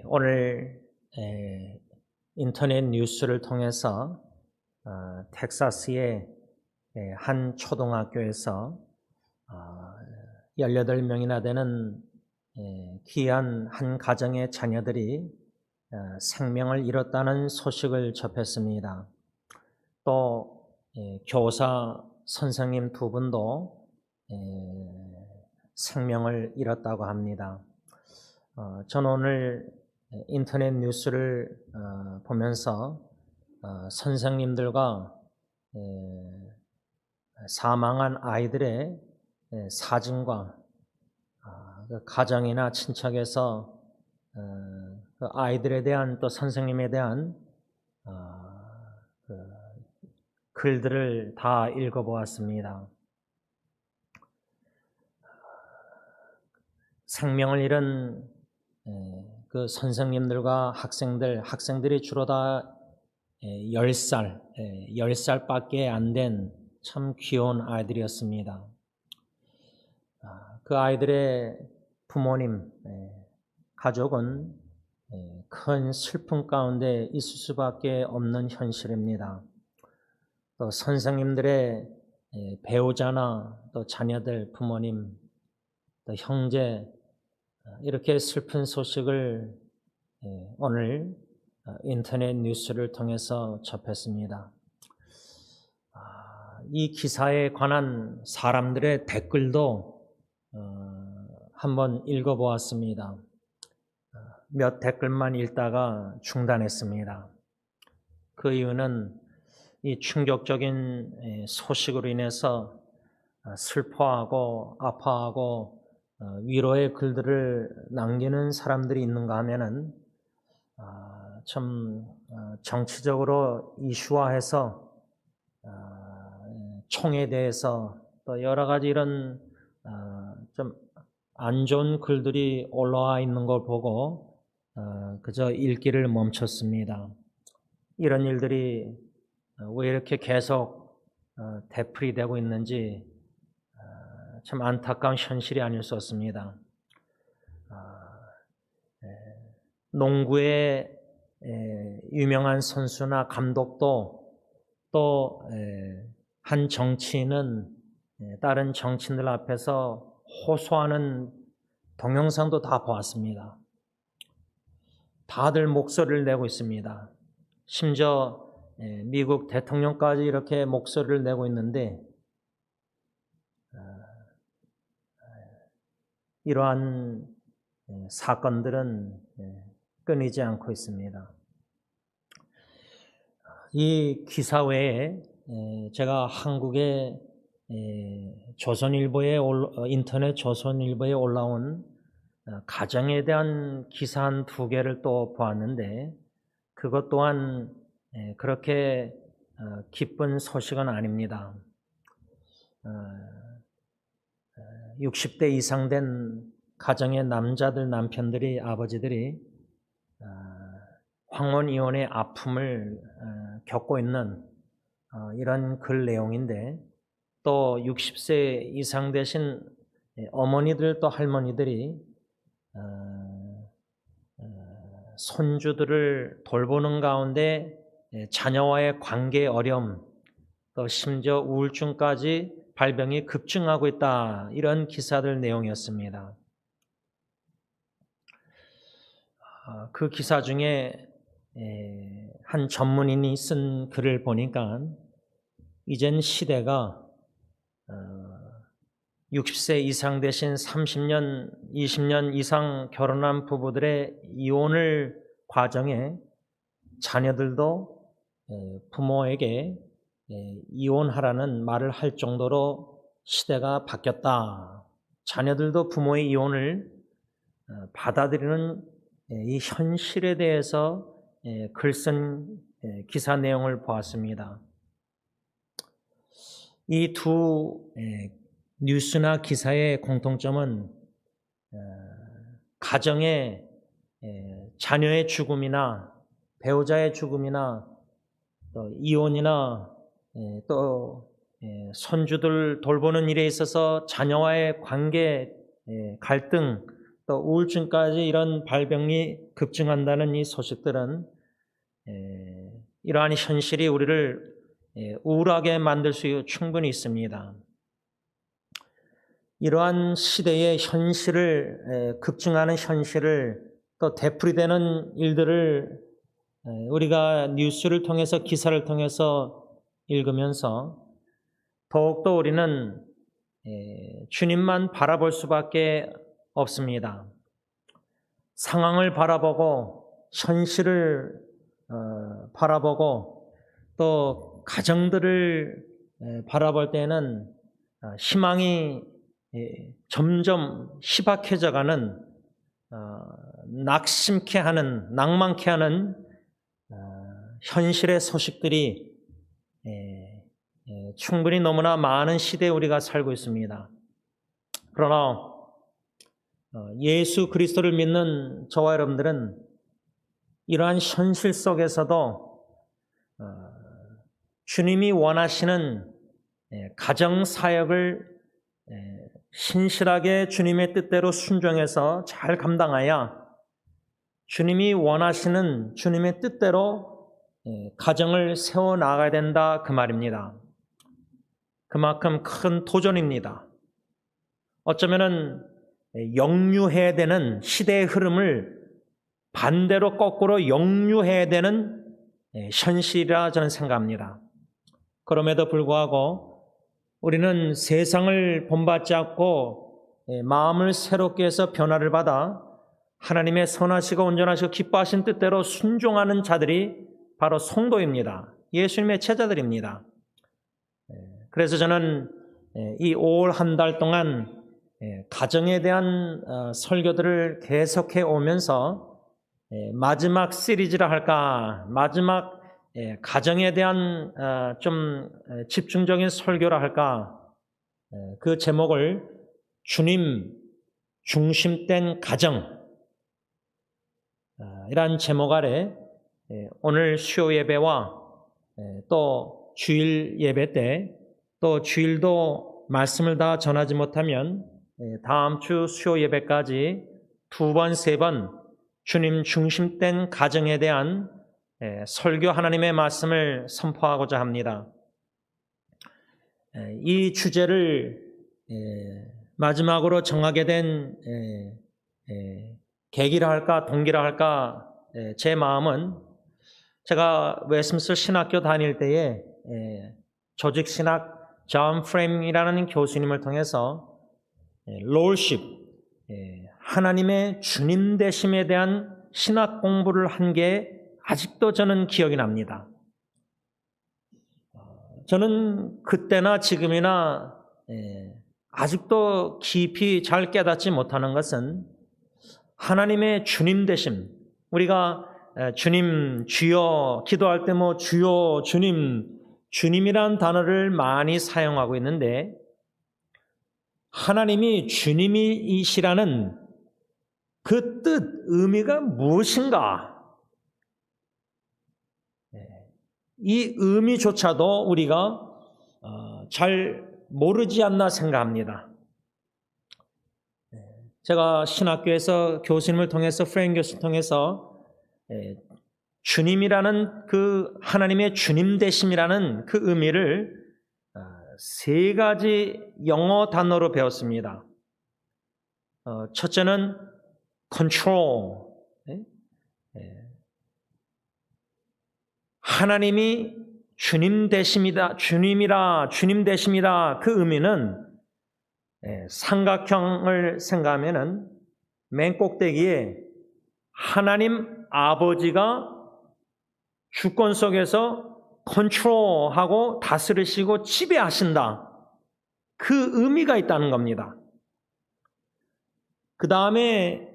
오늘 인터넷 뉴스를 통해서 텍사스의 한 초등학교에서 18명이나 되는 귀한 한 가정의 자녀들이 생명을 잃었다는 소식을 접했습니다. 또 교사 선생님 두 분도 생명을 잃었다고 합니다. 저는 오늘 인터넷 뉴스를 보면서 선생님들과 사망한 아이들의 사진과 그 가정이나 친척에서 그 아이들에 대한 또 선생님에 대한 그 글들을 다 읽어보았습니다. 생명을 잃은 그 선생님들과 학생들이 주로 다 10살밖에 안 된 참 귀여운 아이들이었습니다. 그 아이들의 부모님, 가족은 큰 슬픔 가운데 있을 수밖에 없는 현실입니다. 또 선생님들의 배우자나 또 자녀들, 부모님, 또 형제, 이렇게 슬픈 소식을 오늘 인터넷 뉴스를 통해서 접했습니다. 이 기사에 관한 사람들의 댓글도 한번 읽어보았습니다. 몇 댓글만 읽다가 중단했습니다. 그 이유는 이 충격적인 소식으로 인해서 슬퍼하고 아파하고 위로의 글들을 남기는 사람들이 있는가 하면은 참 정치적으로 이슈화해서 총에 대해서 또 여러 가지 이런 좀 안 좋은 글들이 올라와 있는 걸 보고 그저 읽기를 멈췄습니다. 이런 일들이 왜 이렇게 계속 되풀이되고 있는지 참 안타까운 현실이 아닐 수 없습니다. 농구의 유명한 선수나 감독도 또 한 정치인은 다른 정치인들 앞에서 호소하는 동영상도 다 보았습니다. 다들 목소리를 내고 있습니다. 심지어 미국 대통령까지 이렇게 목소리를 내고 있는데 이러한 사건들은 끊이지 않고 있습니다. 이 기사 외에 제가 한국의 조선일보에 인터넷 조선일보에 올라온 가정에 대한 기사 한 2개를 또 보았는데 그것 또한 그렇게 기쁜 소식은 아닙니다. 60대 이상 된 가정의 남자들, 남편들이, 아버지들이 황혼이혼의 아픔을 겪고 있는 이런 글 내용인데 또 60세 이상 되신 어머니들 또 할머니들이 손주들을 돌보는 가운데 자녀와의 관계 어려움 또 심지어 우울증까지 발병이 급증하고 있다. 이런 기사들 내용이었습니다. 그 기사 중에 한 전문인이 쓴 글을 보니까 이젠 시대가 60세 이상 되신 30년, 20년 이상 결혼한 부부들의 이혼을 과정에 자녀들도 부모에게 이혼하라는 말을 할 정도로 시대가 바뀌었다. 자녀들도 부모의 이혼을 받아들이는 이 현실에 대해서 글쓴 기사 내용을 보았습니다. 이 두 뉴스나 기사의 공통점은 가정의 자녀의 죽음이나 배우자의 죽음이나 또 이혼이나 또 손주들 돌보는 일에 있어서 자녀와의 관계 갈등 또 우울증까지 이런 발병이 급증한다는 이 소식들은 이러한 현실이 우리를 우울하게 만들 수 충분히 있습니다. 이러한 시대의 현실을, 급증하는 현실을, 또 되풀이되는 일들을 우리가 뉴스를 통해서, 기사를 통해서 읽으면서 더욱더 우리는 주님만 바라볼 수밖에 없습니다. 상황을 바라보고 현실을 바라보고 또 가정들을 바라볼 때는 희망이 점점 희박해져가는, 낙심케 하는, 낭만케 하는 현실의 소식들이 충분히 너무나 많은 시대에 우리가 살고 있습니다. 그러나 예수 그리스도를 믿는 저와 여러분들은 이러한 현실 속에서도 주님이 원하시는 가정 사역을 신실하게 주님의 뜻대로 순종해서 잘 감당하여 주님이 원하시는 주님의 뜻대로 가정을 세워나가야 된다, 그 말입니다. 그만큼 큰 도전입니다. 어쩌면은 역류해야 되는 시대의 흐름을 반대로 거꾸로 역류해야 되는 현실이라 저는 생각합니다. 그럼에도 불구하고 우리는 세상을 본받지 않고 마음을 새롭게 해서 변화를 받아 하나님의 선하시고 온전하시고 기뻐하신 뜻대로 순종하는 자들이 바로 성도입니다. 예수님의 제자들입니다. 그래서 저는 이 5월 한 달 동안 가정에 대한 설교들을 계속해 오면서 마지막 시리즈라 할까, 마지막 가정에 대한 좀 집중적인 설교라 할까, 그 제목을 주님 중심된 가정, 이란 제목 아래 오늘 수요 예배와 또 주일 예배 때, 또 주일도 말씀을 다 전하지 못하면 다음 주 수요 예배까지 2번, 3번 주님 중심된 가정에 대한 설교, 하나님의 말씀을 선포하고자 합니다. 이 주제를 마지막으로 정하게 된 계기라 할까, 동기라 할까, 제 마음은 제가 웨스민스터 신학교 다닐 때에 조직신학 존 프레임이라는 교수님을 통해서 롤십, 하나님의 주님 되심에 대한 신학 공부를 한 게 아직도 저는 기억이 납니다. 저는 그때나 지금이나 아직도 깊이 잘 깨닫지 못하는 것은 하나님의 주님 되심, 우리가 주님, 주여 기도할 때 뭐 주여, 주님, 주님이란 단어를 많이 사용하고 있는데 하나님이 주님이시라는 그 뜻, 의미가 무엇인가? 이 의미조차도 우리가 잘 모르지 않나 생각합니다. 제가 신학교에서 교수님을 통해서, 프레임 교수를 통해서 주님이라는 그 하나님의 주님 되심이라는 그 의미를 3가지 영어 단어로 배웠습니다. 첫째는 control, 하나님이 주님 되심이다, 주님 되심이다. 그 의미는 삼각형을 생각하면은 맨 꼭대기에 하나님 아버지가 주권 속에서 컨트롤하고 다스리시고 지배하신다. 그 의미가 있다는 겁니다. 그 다음에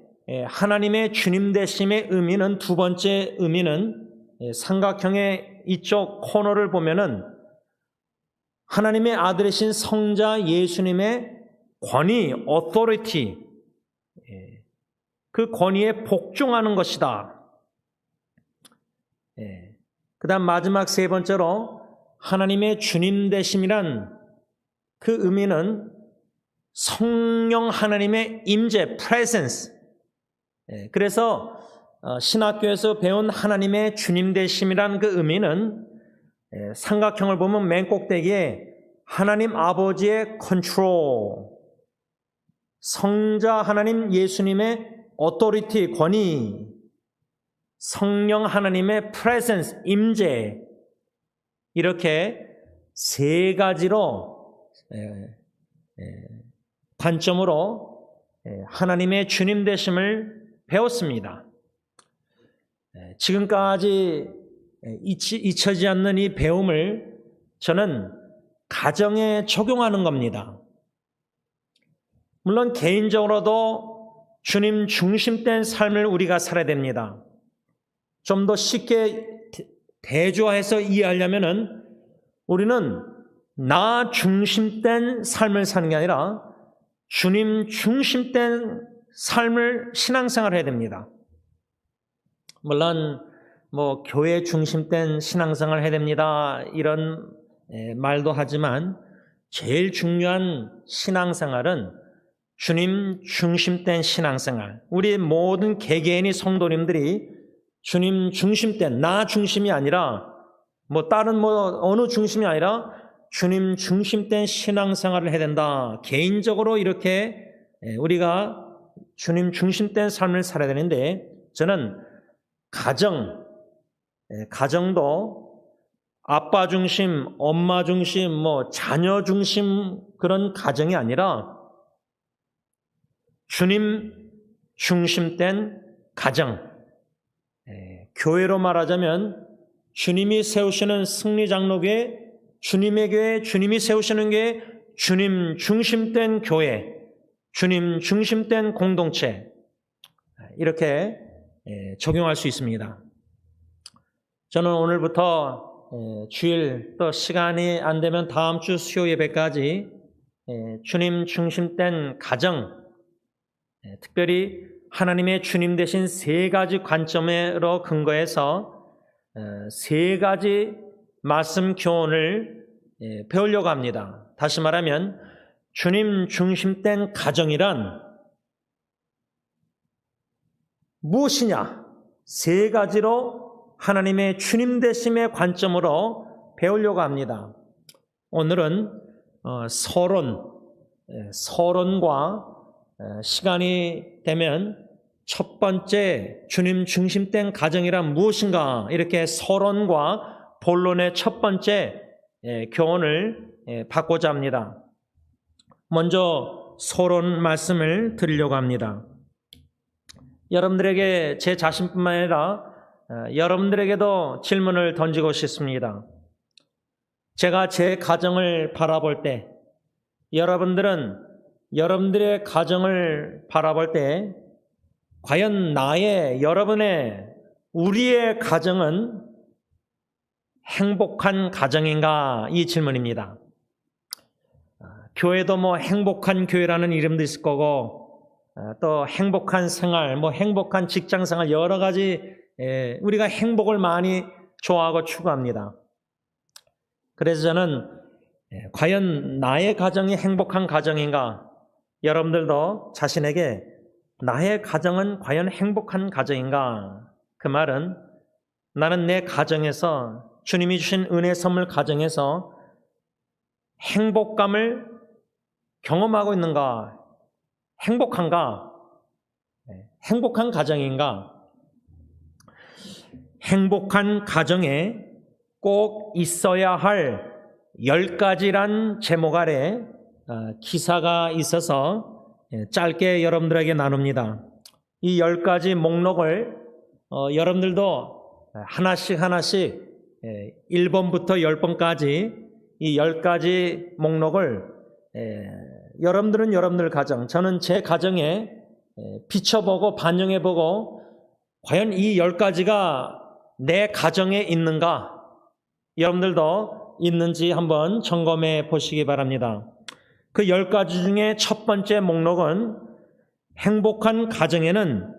하나님의 주님 되심의 의미는, 두 번째 의미는 삼각형의 이쪽 코너를 보면은 하나님의 아들이신 성자 예수님의 권위, authority, 그 권위에 복종하는 것이다. 그 다음 마지막 3번째로 하나님의 주님 되심이란 그 의미는 성령 하나님의 임재, presence, 그래서 신학교에서 배운 하나님의 주님 되심이란 그 의미는 삼각형을 보면 맨 꼭대기에 하나님 아버지의 컨트롤, 성자 하나님 예수님의 어토리티, 권위, 성령 하나님의 프레젠스, 임재, 이렇게 세 가지로 관점으로 하나님의 주님 되심을 배웠습니다. 지금까지 잊혀지지 않는 이 배움을 저는 가정에 적용하는 겁니다. 물론 개인적으로도 주님 중심된 삶을 우리가 살아야 됩니다. 좀 더 쉽게 대조해서 이해하려면은 우리는 나 중심된 삶을 사는 게 아니라 주님 중심된 삶을 신앙생활을 해야 됩니다. 물론 교회 중심된 신앙생활을 해야 됩니다. 이런 말도 하지만 제일 중요한 신앙생활은 주님 중심된 신앙생활. 우리 모든 개개인이 성도님들이 주님 중심된, 나 중심이 아니라 다른 어느 중심이 아니라 주님 중심된 신앙생활을 해야 된다. 개인적으로 이렇게 우리가 주님 중심된 삶을 살아야 되는데, 저는 가정도 아빠 중심, 엄마 중심, 자녀 중심 그런 가정이 아니라 주님 중심된 가정, 교회로 말하자면 주님이 세우시는 승리장로교회, 주님의 교회, 주님이 세우시는 교회, 주님 중심된 교회, 주님 중심된 공동체, 이렇게 적용할 수 있습니다. 저는 오늘부터 주일 또 시간이 안 되면 다음 주 수요 예배까지 주님 중심된 가정, 특별히 하나님의 주님 되신 세 가지 관점으로 근거해서 세 가지 말씀 교훈을 배우려고 합니다. 다시 말하면 주님 중심된 가정이란 무엇이냐? 세 가지로 하나님의 주님 되심의 관점으로 배우려고 합니다. 오늘은 서론과 시간이 되면 첫 번째 주님 중심된 가정이란 무엇인가, 이렇게 서론과 본론의 첫 번째 교훈을 받고자 합니다. 먼저 서론 말씀을 드리려고 합니다. 여러분들에게, 제 자신뿐만 아니라 여러분들에게도 질문을 던지고 싶습니다. 제가 제 가정을 바라볼 때, 여러분들의 가정을 바라볼 때 과연 우리의 가정은 행복한 가정인가? 이 질문입니다. 교회도 행복한 교회라는 이름도 있을 거고, 또 행복한 생활, 행복한 직장 생활, 여러 가지 우리가 행복을 많이 좋아하고 추구합니다. 그래서 저는 과연 나의 가정이 행복한 가정인가? 여러분들도 자신에게 나의 가정은 과연 행복한 가정인가? 그 말은 나는 내 가정에서, 주님이 주신 은혜 선물 가정에서 행복감을 경험하고 있는가? 행복한가? 행복한 가정인가? 행복한 가정에 꼭 있어야 할 10가지란 제목 아래 기사가 있어서 짧게 여러분들에게 나눕니다. 이 10가지 목록을 여러분들도 하나씩 1번부터 10번까지 이 10가지 목록을 여러분들은 여러분들 가정, 저는 제 가정에 비춰보고 반영해보고 과연 이 10가지가 내 가정에 있는가, 여러분들도 있는지 한번 점검해 보시기 바랍니다. 그 10가지 중에 첫 번째 목록은 행복한 가정에는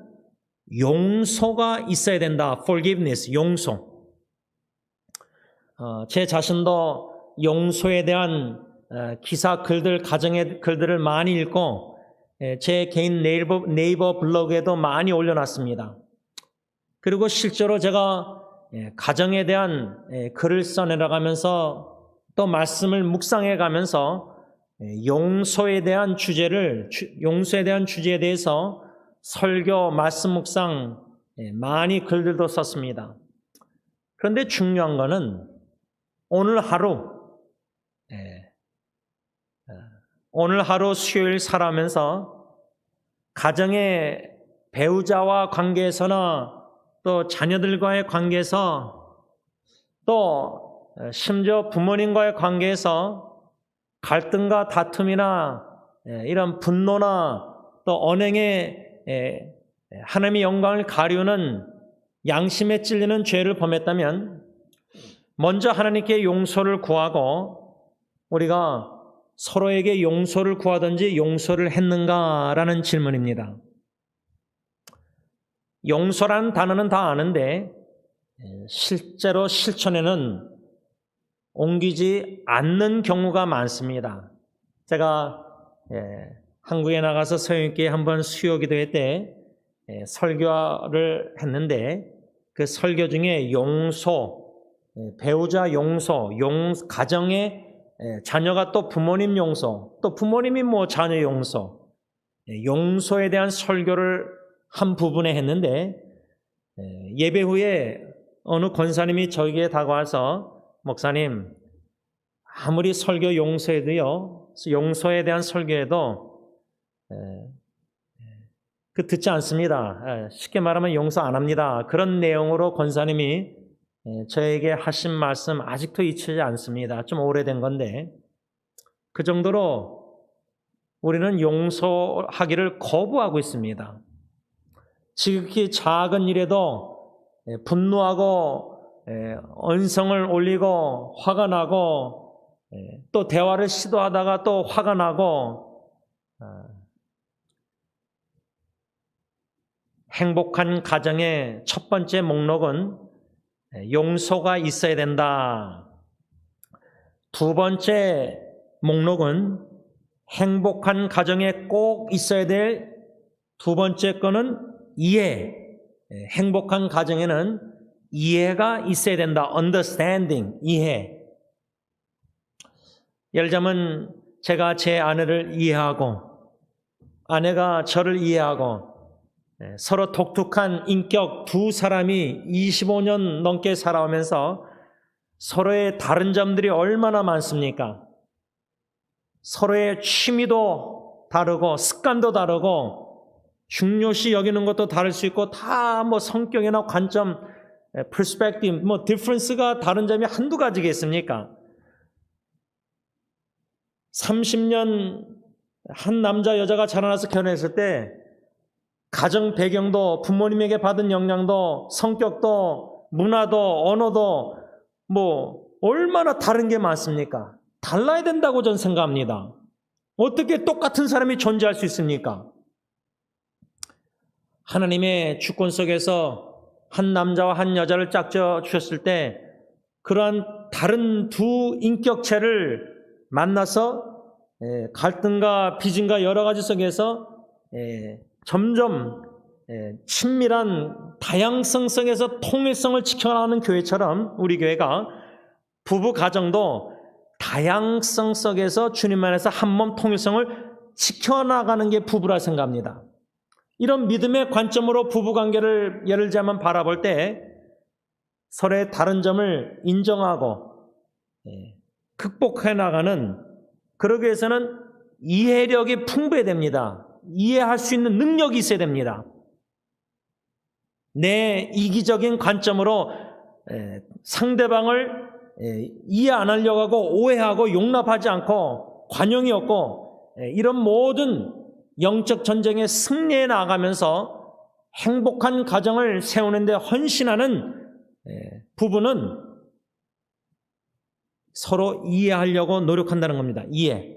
용서가 있어야 된다. forgiveness, 용서. 제 자신도 용서에 대한 기사 글들, 가정의 글들을 많이 읽고 제 개인 네이버 블로그에도 많이 올려놨습니다. 그리고 실제로 제가 가정에 대한 글을 써내려가면서 또 말씀을 묵상해 가면서 용서에 대한 주제에 대해서 설교, 말씀 묵상 많이 글들도 썼습니다. 그런데 중요한 거는 오늘 하루 수요일 살아가면서 가정의 배우자와 관계에서나 또 자녀들과의 관계에서 또 심지어 부모님과의 관계에서 갈등과 다툼이나 이런 분노나 또 언행에 하나님의 영광을 가리우는 양심에 찔리는 죄를 범했다면 먼저 하나님께 용서를 구하고 우리가 서로에게 용서를 구하든지 용서를 했는가라는 질문입니다. 용서라는 단어는 다 아는데 실제로 실천에는 옮기지 않는 경우가 많습니다. 제가 한국에 나가서 서영교회 한번 수요 기도회 때 설교를 했는데 그 설교 중에 용서, 배우자 용서, 가정의 자녀가 또 부모님 용서, 또 부모님이 자녀 용서, 용서에 대한 설교를 한 부분에 했는데 예배 후에 어느 권사님이 저에게 다가와서 목사님, 아무리 설교 용서해도요, 용서에 대한 설교에도 듣지 않습니다. 쉽게 말하면 용서 안 합니다. 그런 내용으로 권사님이 저에게 하신 말씀 아직도 잊히지 않습니다. 좀 오래된 건데 그 정도로 우리는 용서하기를 거부하고 있습니다. 지극히 작은 일에도 분노하고 언성을 올리고 화가 나고 또 대화를 시도하다가 또 화가 나고 행복한 가정의 첫 번째 목록은 용서가 있어야 된다. 두 번째 목록은 행복한 가정에 꼭 있어야 될 두 번째 거는 이해. 행복한 가정에는 이해가 있어야 된다. understanding, 이해. 예를 들자면 제가 제 아내를 이해하고 아내가 저를 이해하고 서로 독특한 인격 두 사람이 25년 넘게 살아오면서 서로의 다른 점들이 얼마나 많습니까? 서로의 취미도 다르고 습관도 다르고 중요시 여기는 것도 다를 수 있고 다 성격이나 관점, perspective, difference가 다른 점이 한두 가지겠습니까? 30년 한 남자 여자가 자라나서 결혼했을 때 가정 배경도 부모님에게 받은 영향도 성격도 문화도 언어도 얼마나 다른 게 많습니까? 달라야 된다고 저는 생각합니다. 어떻게 똑같은 사람이 존재할 수 있습니까? 하나님의 주권 속에서 한 남자와 한 여자를 짝져 주셨을 때 그러한 다른 두 인격체를 만나서 갈등과 비진과 여러 가지 속에서 점점 친밀한 다양성 속에서 통일성을 지켜나가는 교회처럼 우리 교회가 부부 가정도 다양성 속에서 주님 안에서 한 몸 통일성을 지켜나가는 게 부부라 생각합니다. 이런 믿음의 관점으로 부부관계를 예를 들자면 바라볼 때 서로의 다른 점을 인정하고 극복해 나가는, 그러기 위해서는 이해력이 풍부해야 됩니다. 이해할 수 있는 능력이 있어야 됩니다. 내 이기적인 관점으로 상대방을 이해 안 하려고 하고 오해하고 용납하지 않고 관용이 없고 이런 모든 영적 전쟁에 승리해 나가면서 행복한 가정을 세우는 데 헌신하는 부부는 서로 이해하려고 노력한다는 겁니다. 이해.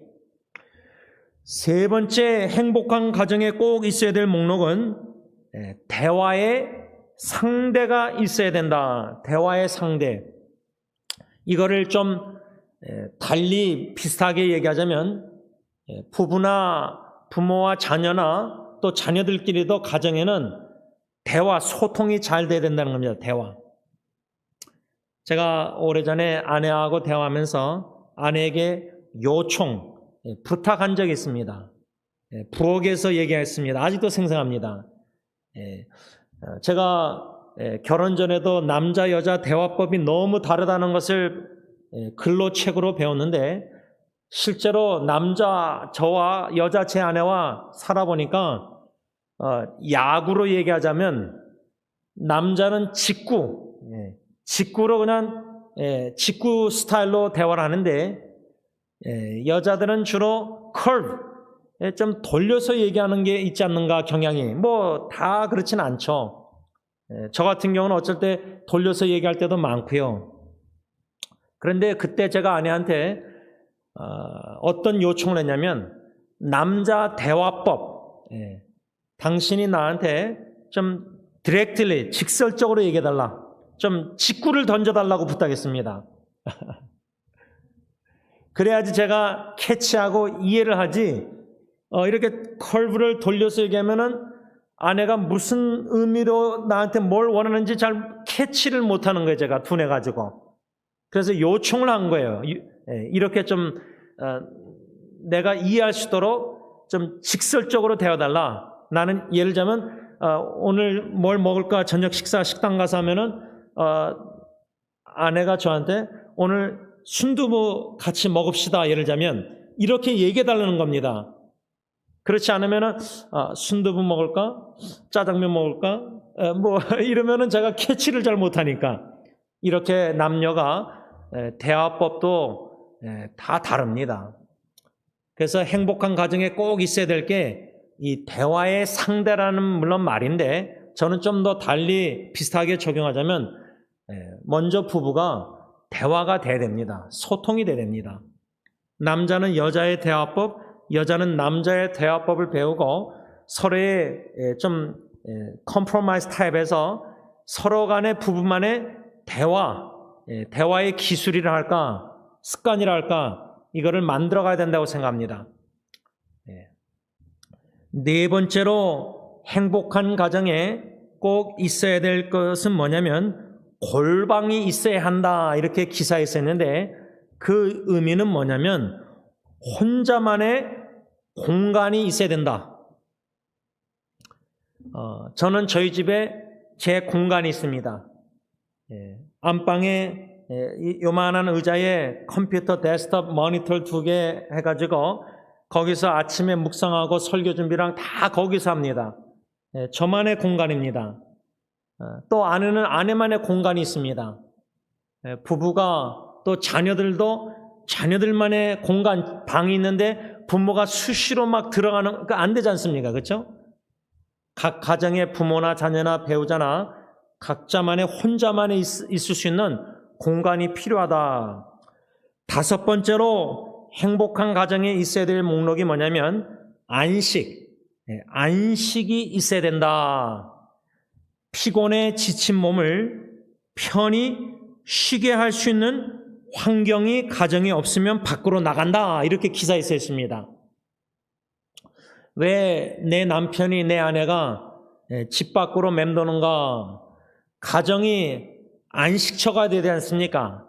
세 번째 행복한 가정에 꼭 있어야 될 목록은 대화의 상대가 있어야 된다. 대화의 상대. 이거를 좀 달리 비슷하게 얘기하자면 부부나 부모와 자녀나 또 자녀들끼리도 가정에는 대화, 소통이 잘 돼야 된다는 겁니다. 대화. 제가 오래전에 아내하고 대화하면서 아내에게 요청, 부탁한 적이 있습니다. 부엌에서 얘기했습니다. 아직도 생생합니다. 제가 결혼 전에도 남자 여자 대화법이 너무 다르다는 것을 글로 책으로 배웠는데 실제로 저와 여자 제 아내와 살아보니까 야구로 얘기하자면 남자는 직구로 그냥 직구 스타일로 대화를 하는데 여자들은 주로 curve, 좀 돌려서 얘기하는 게 있지 않는가 경향이. 뭐 다 그렇진 않죠. 저 같은 경우는 어쩔 때 돌려서 얘기할 때도 많고요. 그런데 그때 제가 아내한테 어떤 요청을 했냐면 남자 대화법, 당신이 나한테 좀 디렉틀리, 직설적으로 얘기해달라. 좀 직구를 던져달라고 부탁했습니다. 그래야지 제가 캐치하고 이해를 하지, 이렇게 컬브를 돌려서 얘기하면은 아내가 무슨 의미로 나한테 뭘 원하는지 잘 캐치를 못하는 거예요. 제가 둔해가지고. 그래서 요청을 한 거예요. 이렇게 좀 내가 이해할 수 있도록 좀 직설적으로 되어달라. 나는 예를 들자면 오늘 뭘 먹을까 저녁 식사 식당 가서 하면은 아내가 저한테 오늘 순두부 같이 먹읍시다. 예를 들자면 이렇게 얘기해 달라는 겁니다. 그렇지 않으면은 순두부 먹을까? 짜장면 먹을까? 뭐 이러면은 제가 캐치를 잘 못하니까 이렇게 남녀가 대화법도 다 다릅니다. 그래서 행복한 가정에 꼭 있어야 될 게 이 대화의 상대라는 물론 말인데 저는 좀 더 달리 비슷하게 적용하자면 먼저 부부가 대화가 돼야 됩니다. 소통이 돼야 됩니다. 남자는 여자의 대화법, 여자는 남자의 대화법을 배우고 서로의 좀 컴프로마이즈 타입에서 서로 간의 부부만의 대화의 기술이라 할까, 습관이라 할까, 이거를 만들어 가야 된다고 생각합니다. 네 번째로 행복한 가정에 꼭 있어야 될 것은 뭐냐면 골방이 있어야 한다 이렇게 기사에 썼는데 그 의미는 뭐냐면 혼자만의 공간이 있어야 된다. 저는 저희 집에 제 공간이 있습니다. 안방에 요만한 의자에 컴퓨터 데스크톱 모니터 2개 해가지고 거기서 아침에 묵상하고 설교 준비랑 다 거기서 합니다. 저만의 공간입니다. 또 아내는 아내만의 공간이 있습니다. 부부가 또 자녀들도 자녀들만의 공간, 방이 있는데 부모가 수시로 막 들어가는, 안 되지 않습니까? 그렇죠? 각 가정의 부모나 자녀나 배우자나 각자만의 혼자만의 있을 수 있는 공간이 필요하다. 다섯 번째로 행복한 가정에 있어야 될 목록이 뭐냐면 안식이 있어야 된다. 피곤에 지친 몸을 편히 쉬게 할 수 있는 환경이 가정에 없으면 밖으로 나간다. 이렇게 기사에 써 있습니다. 왜 내 남편이 내 아내가 집 밖으로 맴도는가? 가정이 안식처가 되지 않습니까?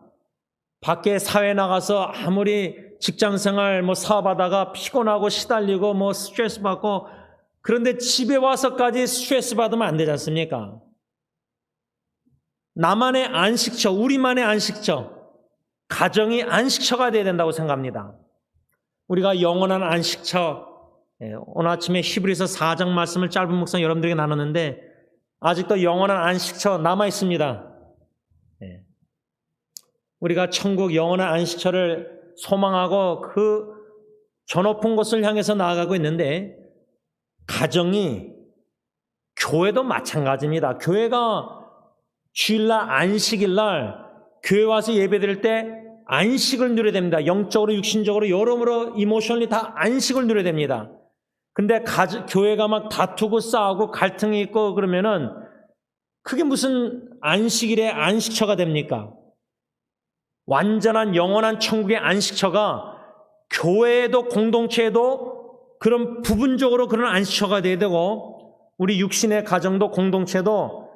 밖에 사회 나가서 아무리 직장생활 사업하다가 피곤하고 시달리고 스트레스 받고 그런데 집에 와서까지 스트레스 받으면 안 되지 않습니까? 나만의 안식처, 우리만의 안식처, 가정이 안식처가 되어야 된다고 생각합니다. 우리가 영원한 안식처, 오늘 아침에 히브리서 4장 말씀을 짧은 묵상 여러분들에게 나눴는데 아직도 영원한 안식처 남아 있습니다. 우리가 천국 영원한 안식처를 소망하고 그 저 높은 곳을 향해서 나아가고 있는데 가정이, 교회도 마찬가지입니다. 교회가 주일날 안식일날 교회 와서 예배드릴 때 안식을 누려야 됩니다. 영적으로 육신적으로 여러모로 이모셔널리 다 안식을 누려야 됩니다. 근데 교회가 막 다투고 싸우고 갈등이 있고 그러면은 그게 무슨 안식일의 안식처가 됩니까? 완전한 영원한 천국의 안식처가 교회에도 공동체에도 그런 부분적으로 그런 안식처가 돼야 되고 우리 육신의 가정도 공동체도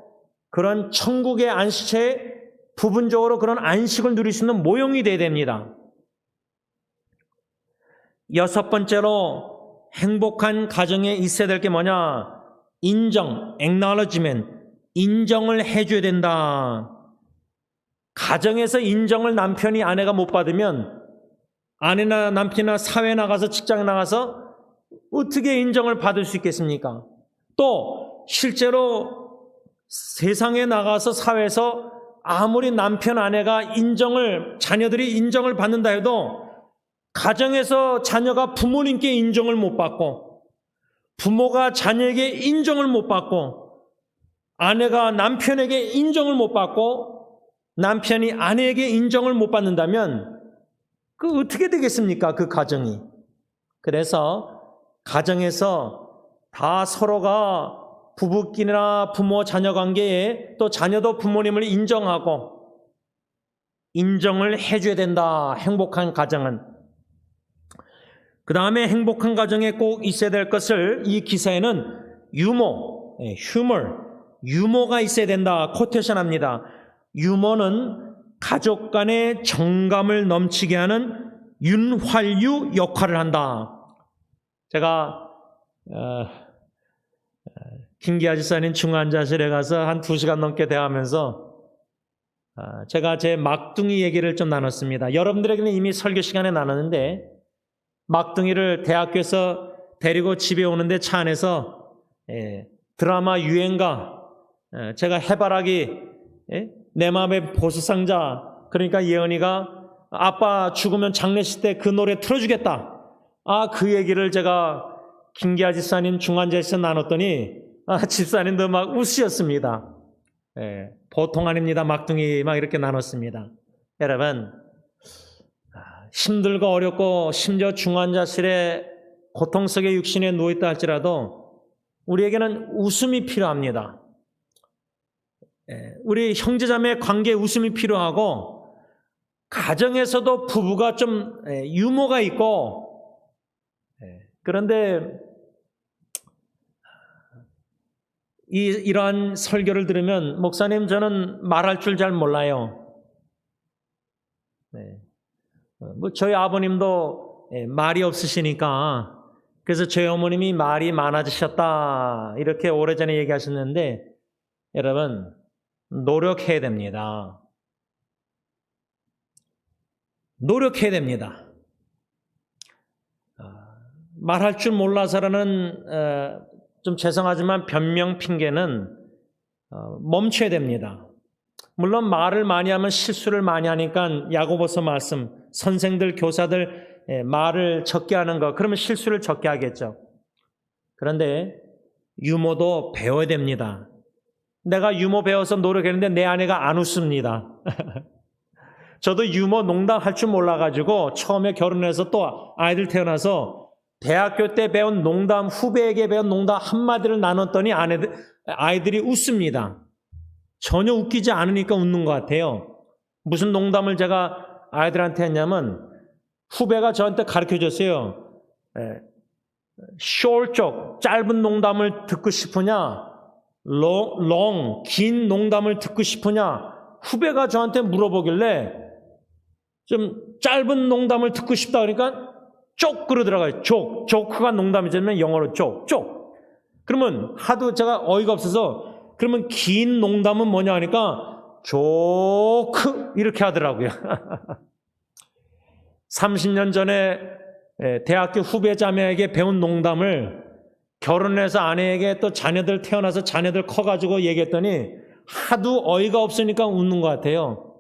그런 천국의 안식처에 부분적으로 그런 안식을 누릴 수 있는 모형이 돼야 됩니다. 여섯 번째로 행복한 가정에 있어야 될 게 뭐냐? 인정, acknowledgement, 인정을 해줘야 된다. 가정에서 인정을 남편이 아내가 못 받으면 아내나 남편이나 사회에 나가서 직장에 나가서 어떻게 인정을 받을 수 있겠습니까? 또 실제로 세상에 나가서 사회에서 아무리 남편 아내가 자녀들이 인정을 받는다 해도 가정에서 자녀가 부모님께 인정을 못 받고 부모가 자녀에게 인정을 못 받고 아내가 남편에게 인정을 못 받고 남편이 아내에게 인정을 못 받는다면 그 어떻게 되겠습니까? 그 가정이. 그래서 가정에서 다 서로가 부부끼리나 부모 자녀 관계에 또 자녀도 부모님을 인정하고 인정을 해줘야 된다. 행복한 가정은. 그 다음에 행복한 가정에 꼭 있어야 될 것을 이 기사에는 유머가 있어야 된다. 코테이션 합니다. 유머는 가족 간의 정감을 넘치게 하는 윤활유 역할을 한다. 제가 김기아 지사님 중환자실에 가서 한 2시간 넘게 대화하면서 제가 제 막둥이 얘기를 좀 나눴습니다. 여러분들에게는 이미 설교 시간에 나눴는데 막둥이를 대학교에서 데리고 집에 오는데 차 안에서 드라마 유행가 제가 해바라기 내 마음의 보수상자 그러니까 예언이가 아빠 죽으면 장례식 때 그 노래 틀어주겠다. 그 얘기를 제가 김기아 집사님 중환자실에서 나눴더니 집사님도 막 웃으셨습니다. 보통 아닙니다. 막둥이 막 이렇게 나눴습니다. 여러분 힘들고 어렵고 심지어 중환자실에 고통 속에 육신에 누워있다 할지라도 우리에게는 웃음이 필요합니다. 우리 형제자매 관계에 웃음이 필요하고 가정에서도 부부가 좀 유머가 있고 그런데 이러한 설교를 들으면 목사님 저는 말할 줄 잘 몰라요. 저희 아버님도 말이 없으시니까 그래서 저희 어머님이 말이 많아지셨다 이렇게 오래전에 얘기하셨는데 여러분 노력해야 됩니다. 노력해야 됩니다. 말할 줄 몰라서라는 좀 죄송하지만 변명 핑계는 멈춰야 됩니다. 물론 말을 많이 하면 실수를 많이 하니까 야고보서 말씀 선생들 교사들 말을 적게 하는 거 그러면 실수를 적게 하겠죠. 그런데 유머도 배워야 됩니다. 내가 유머 배워서 노력했는데 내 아내가 안 웃습니다. 저도 유머 농담 할 줄 몰라가지고 처음에 결혼해서 또 아이들 태어나서 대학교 때 배운 농담 후배에게 배운 농담 한마디를 나눴더니 아이들이 웃습니다. 전혀 웃기지 않으니까 웃는 것 같아요. 무슨 농담을 제가 아이들한테 했냐면 후배가 저한테 가르쳐줬어요. short joke, 짧은 농담을 듣고 싶으냐? 긴 농담을 듣고 싶으냐? 후배가 저한테 물어보길래 좀 짧은 농담을 듣고 싶다 그러니까 쪽 그러더라고요. 조크가 농담이잖아요. 영어로 쪽. 그러면 하도 제가 어이가 없어서 그러면 긴 농담은 뭐냐 하니까 조크 이렇게 하더라고요. 30년 전에 대학교 후배 자매에게 배운 농담을 결혼해서 아내에게 또 자녀들 태어나서 자녀들 커가지고 얘기했더니 하도 어이가 없으니까 웃는 것 같아요.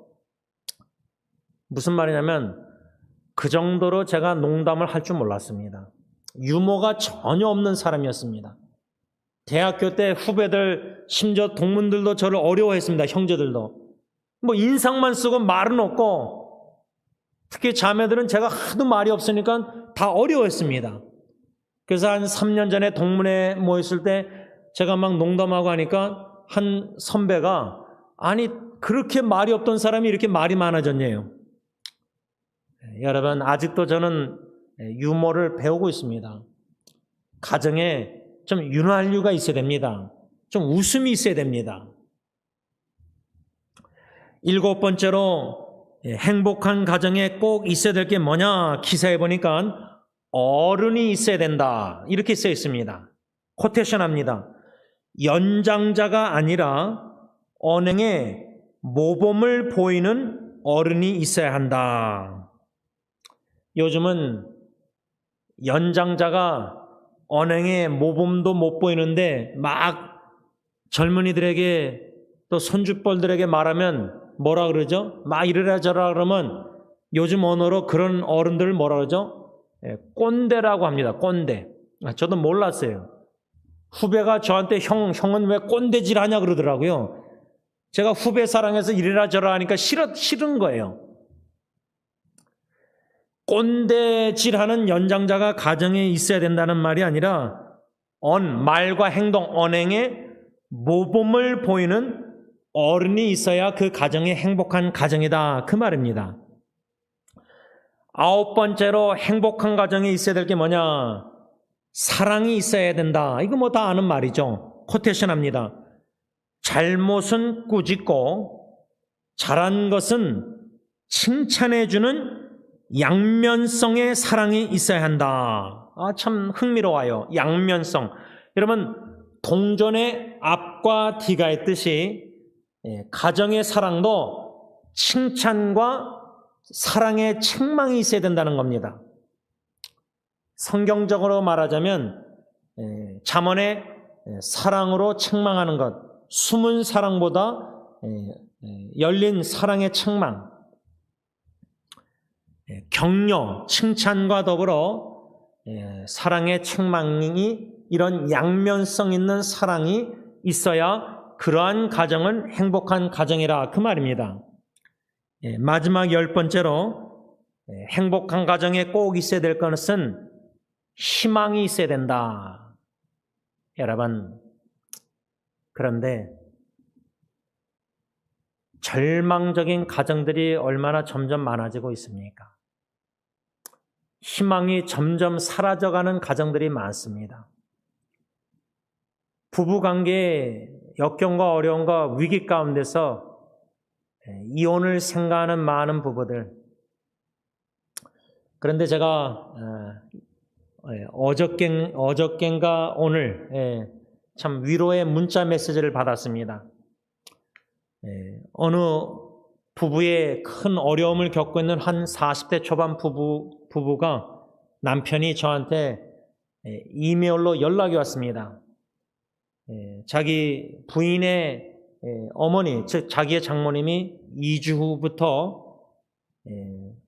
무슨 말이냐면 그 정도로 제가 농담을 할 줄 몰랐습니다. 유머가 전혀 없는 사람이었습니다. 대학교 때 후배들 심지어 동문들도 저를 어려워했습니다. 형제들도. 뭐 인상만 쓰고 말은 없고 특히 자매들은 제가 하도 말이 없으니까 다 어려워했습니다. 그래서 한 3년 전에 동문회 모였을 때 제가 막 농담하고 하니까 한 선배가 아니 그렇게 말이 없던 사람이 이렇게 말이 많아졌네요. 여러분 아직도 저는 유머를 배우고 있습니다. 가정에 좀 윤활유가 있어야 됩니다. 좀 웃음이 있어야 됩니다. 7번째로 행복한 가정에 꼭 있어야 될 게 뭐냐? 기사에 보니까 어른이 있어야 된다. 이렇게 써 있습니다. 코테이션 합니다. 연장자가 아니라 언행에 모범을 보이는 어른이 있어야 한다. 요즘은 연장자가 언행에 모범도 못 보이는데 막 젊은이들에게 또 손주뻘들에게 말하면 뭐라 그러죠? 막 이래라 저래라 그러면 요즘 언어로 그런 어른들을 뭐라 그러죠? 꼰대라고 합니다. 꼰대. 저도 몰랐어요. 후배가 저한테 형은 왜 꼰대질 하냐 그러더라고요. 제가 후배 사랑해서 이래라 저래라 하니까 싫은 거예요. 꼰대질하는 연장자가 가정에 있어야 된다는 말이 아니라 말과 행동, 언행에 모범을 보이는 어른이 있어야 그 가정이 행복한 가정이다. 그 말입니다. 9번째로 행복한 가정에 있어야 될 게 뭐냐? 사랑이 있어야 된다. 이거 뭐 다 아는 말이죠. 코테이션 합니다. 잘못은 꾸짖고 잘한 것은 칭찬해주는 양면성의 사랑이 있어야 한다. 참 흥미로워요. 양면성. 여러분 동전의 앞과 뒤가 있듯이 가정의 사랑도 칭찬과 사랑의 책망이 있어야 된다는 겁니다. 성경적으로 말하자면 잠언에 사랑으로 책망하는 것, 숨은 사랑보다 열린 사랑의 책망, 격려, 칭찬과 더불어 사랑의 책망이 이런 양면성 있는 사랑이 있어야 그러한 가정은 행복한 가정이라 그 말입니다. 마지막 10번째로 행복한 가정에 꼭 있어야 될 것은 희망이 있어야 된다. 여러분, 그런데 절망적인 가정들이 얼마나 점점 많아지고 있습니까? 희망이 점점 사라져가는 가정들이 많습니다. 부부관계에 역경과 어려움과 위기 가운데서 이혼을 생각하는 많은 부부들. 그런데 제가 어저껜가 오늘 참 위로의 문자 메시지를 받았습니다. 어느 부부의 큰 어려움을 겪고 있는 한 40대 초반 부부가 남편이 저한테 이메일로 연락이 왔습니다. 자기 부인의 어머니, 즉 자기의 장모님이 2주 후부터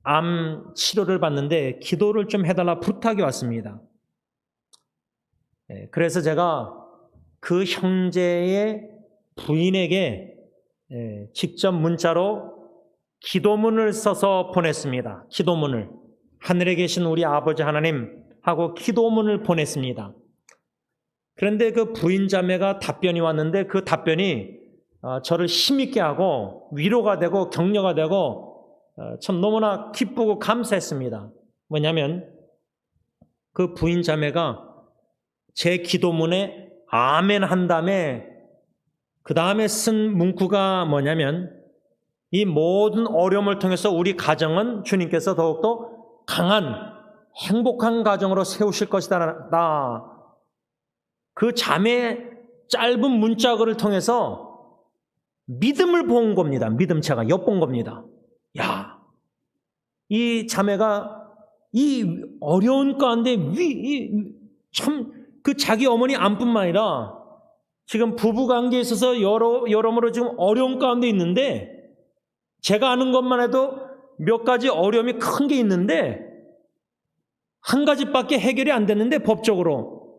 암 치료를 받는데 기도를 좀 해달라 부탁이 왔습니다. 그래서 제가 그 형제의 부인에게 직접 문자로 기도문을 써서 보냈습니다. 기도문을. 하늘에 계신 우리 아버지 하나님 하고 기도문을 보냈습니다. 그런데 그 부인 자매가 답변이 왔는데 그 답변이 저를 힘있게 하고 위로가 되고 격려가 되고 참 너무나 기쁘고 감사했습니다. 뭐냐면 그 부인 자매가 제 기도문에 아멘 한 다음에 그 다음에 쓴 문구가 뭐냐면 이 모든 어려움을 통해서 우리 가정은 주님께서 더욱더 강한 행복한 가정으로 세우실 것이다. 그 자매의 짧은 문자글을 통해서 믿음을 본 겁니다. 믿음체가 엿본 겁니다. 야, 이 자매가 이 어려운 가운데 참 그 자기 어머니 암뿐만 아니라 지금 부부관계에 있어서 여러모로 지금 어려운 가운데 있는데 제가 아는 것만 해도 몇 가지 어려움이 큰 게 있는데 한 가지밖에 해결이 안 됐는데 법적으로.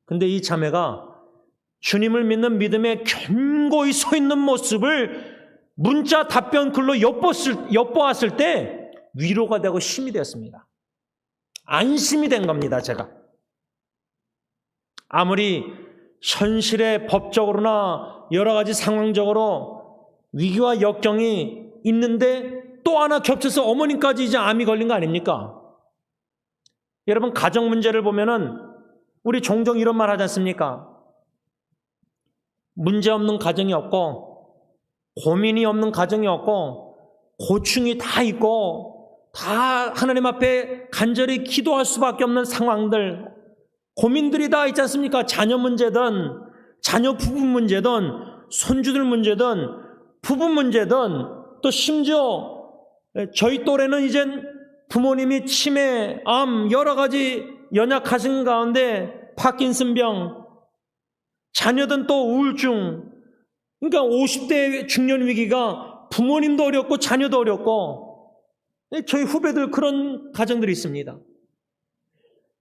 근데 이 자매가 주님을 믿는 믿음에 견고히 서 있는 모습을 문자 답변 글로 엿보았을 때 위로가 되고 힘이 되었습니다. 안심이 된 겁니다, 제가. 아무리 현실의 법적으로나 여러 가지 상황적으로 위기와 역경이 있는데 또 하나 겹쳐서 어머님까지 이제 암이 걸린 거 아닙니까? 여러분, 가정 문제를 보면은 우리 종종 이런 말 하지 않습니까? 문제 없는 가정이 없고 고민이 없는 가정이 없고 고충이 다 있고 다 하나님 앞에 간절히 기도할 수밖에 없는 상황들, 고민들이 다 있지 않습니까? 자녀 문제든 자녀 부부 문제든 손주들 문제든 부부 문제든 또 심지어 저희 또래는 이젠 부모님이 치매, 암 여러 가지 연약하신 가운데 파킨슨병, 자녀든 또 우울증, 그러니까 50대 중년 위기가 부모님도 어렵고 자녀도 어렵고 저희 후배들 그런 가정들이 있습니다.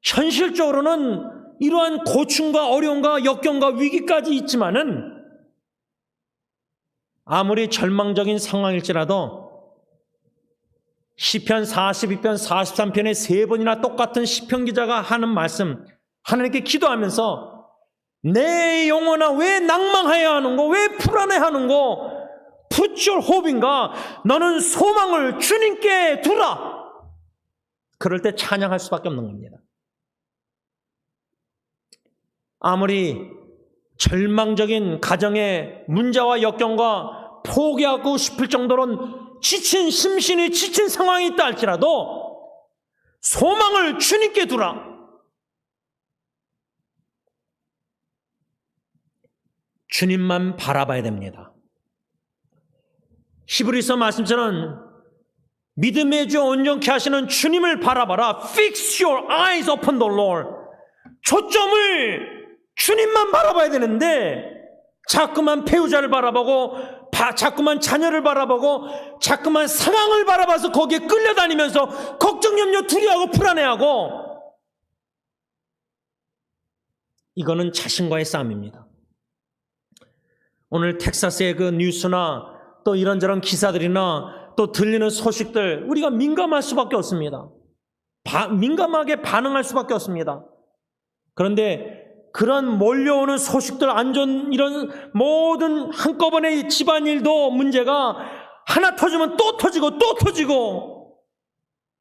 현실적으로는 이러한 고충과 어려움과 역경과 위기까지 있지만은 아무리 절망적인 상황일지라도 시편 42편 43편에 세 번이나 똑같은 시편 기자가 하는 말씀, 하나님께 기도하면서 내 영혼아 왜 낭망해야 하는고, 왜 불안해하는고, Put your hope인가, 너는 소망을 주님께 두라. 그럴 때 찬양할 수밖에 없는 겁니다. 아무리 절망적인 가정의 문제와 역경과 포기하고 싶을 정도로 지친, 심신이 지친 상황이 있다 할지라도 소망을 주님께 두라. 주님만 바라봐야 됩니다. 히브리서 말씀처럼 믿음의 주 온전케 하시는 주님을 바라봐라. Fix your eyes upon the Lord. 초점을 주님만 바라봐야 되는데 자꾸만 배우자를 바라보고 자꾸만 자녀를 바라보고 자꾸만 상황을 바라봐서 거기에 끌려다니면서 걱정, 염려, 두려워하고 불안해하고, 이거는 자신과의 싸움입니다. 오늘 텍사스의 그 뉴스나 또 이런저런 기사들이나 또 들리는 소식들, 우리가 민감할 수밖에 없습니다. 민감하게 반응할 수밖에 없습니다. 그런데 그런 몰려오는 소식들, 안전, 이런 모든 한꺼번에 집안일도 문제가 하나 터지면 또 터지고 또 터지고,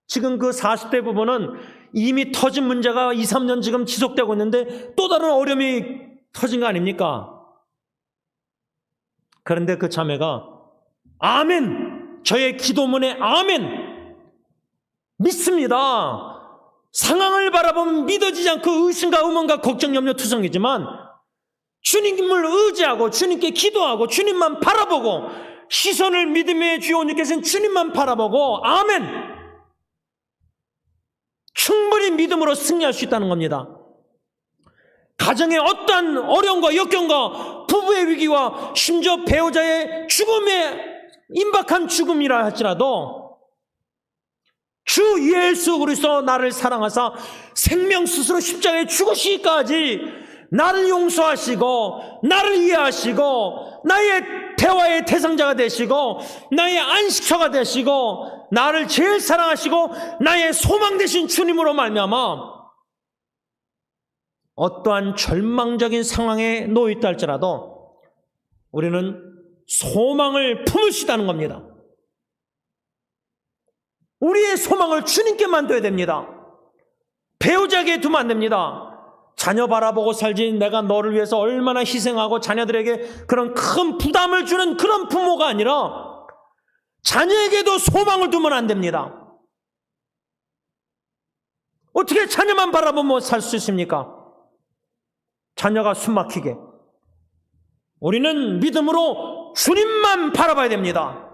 지금 그 40대 부부는 이미 터진 문제가 2, 3년 지금 지속되고 있는데 또 다른 어려움이 터진 거 아닙니까? 그런데 그 자매가 아멘, 저의 기도문에 아멘, 믿습니다. 상황을 바라보면 믿어지지 않고 의심과 의문과 걱정, 염려, 투성이지만 주님을 의지하고 주님께 기도하고 주님만 바라보고 시선을 믿음의 주여 온유께서는 주님만 바라보고 아멘, 충분히 믿음으로 승리할 수 있다는 겁니다. 가정의 어떠한 어려움과 역경과 부부의 위기와 심지어 배우자의 죽음에 임박한 죽음이라 할지라도 주 예수 그리스도 나를 사랑하사 생명 스스로 십자가에 죽으시기까지 나를 용서하시고 나를 이해하시고 나의 대화의 대상자가 되시고 나의 안식처가 되시고 나를 제일 사랑하시고 나의 소망 되신 주님으로 말미암아 어떠한 절망적인 상황에 놓여있다 할지라도 우리는 소망을 품을 수 있다는 겁니다. 우리의 소망을 주님께만 둬야 됩니다. 배우자에게 두면 안 됩니다. 자녀 바라보고 살지 내가 너를 위해서 얼마나 희생하고 자녀들에게 그런 큰 부담을 주는 그런 부모가 아니라 자녀에게도 소망을 두면 안 됩니다. 어떻게 자녀만 바라보면 살 수 있습니까? 자녀가 숨막히게. 우리는 믿음으로 주님만 바라봐야 됩니다.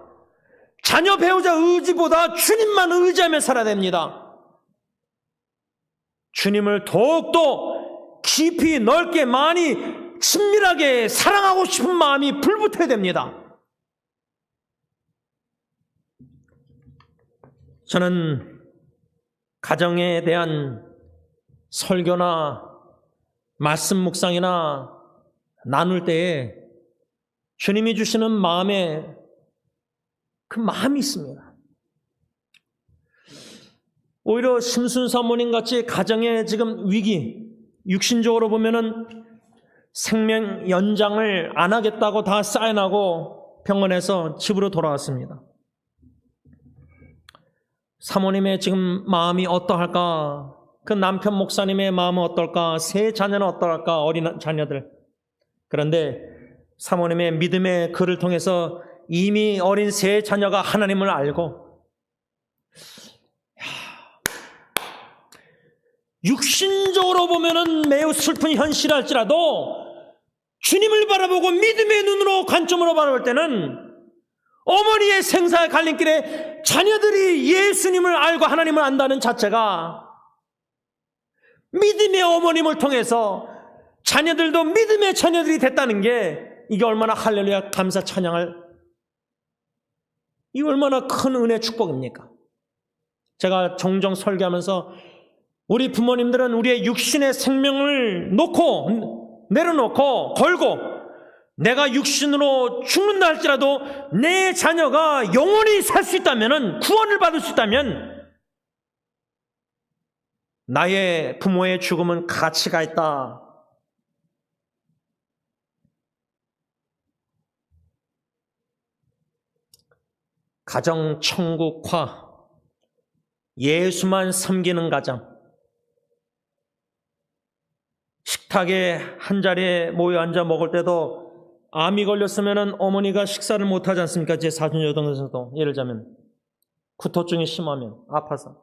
자녀 배우자 의지보다 주님만 의지하며 살아야 됩니다. 주님을 더욱더 깊이 넓게 많이 친밀하게 사랑하고 싶은 마음이 불붙어야 됩니다. 저는 가정에 대한 설교나 말씀 묵상이나 나눌 때에 주님이 주시는 마음에 그 마음이 있습니다. 오히려 심순 사모님 같이 가정의 지금 위기, 육신적으로 보면은 생명 연장을 안 하겠다고 다 사인하고 병원에서 집으로 돌아왔습니다. 사모님의 지금 마음이 어떠할까 그 남편 목사님의 마음은 어떨까? 세 자녀는 어떨까? 어린 자녀들. 그런데 사모님의 믿음의 글을 통해서 이미 어린 세 자녀가 하나님을 알고, 육신적으로 보면은 매우 슬픈 현실할지라도 주님을 바라보고 믿음의 눈으로 관점으로 바라볼 때는 어머니의 생사의 갈림길에 자녀들이 예수님을 알고 하나님을 안다는 자체가, 믿음의 어머님을 통해서 자녀들도 믿음의 자녀들이 됐다는 게, 이게 얼마나 할렐루야 감사 찬양할, 이 얼마나 큰 은혜 축복입니까? 제가 종종 설교하면서 우리 부모님들은 우리의 육신의 생명을 내려놓고 걸고, 내가 육신으로 죽는다 할지라도 내 자녀가 영원히 살 수 있다면, 구원을 받을 수 있다면 나의 부모의 죽음은 가치가 있다. 가정천국화, 예수만 섬기는 가정. 식탁에 한 자리에 모여 앉아 먹을 때도 암이 걸렸으면 어머니가 식사를 못하지 않습니까? 제 사촌여동에서도 예를 들자면 구토증이 심하면, 아파서.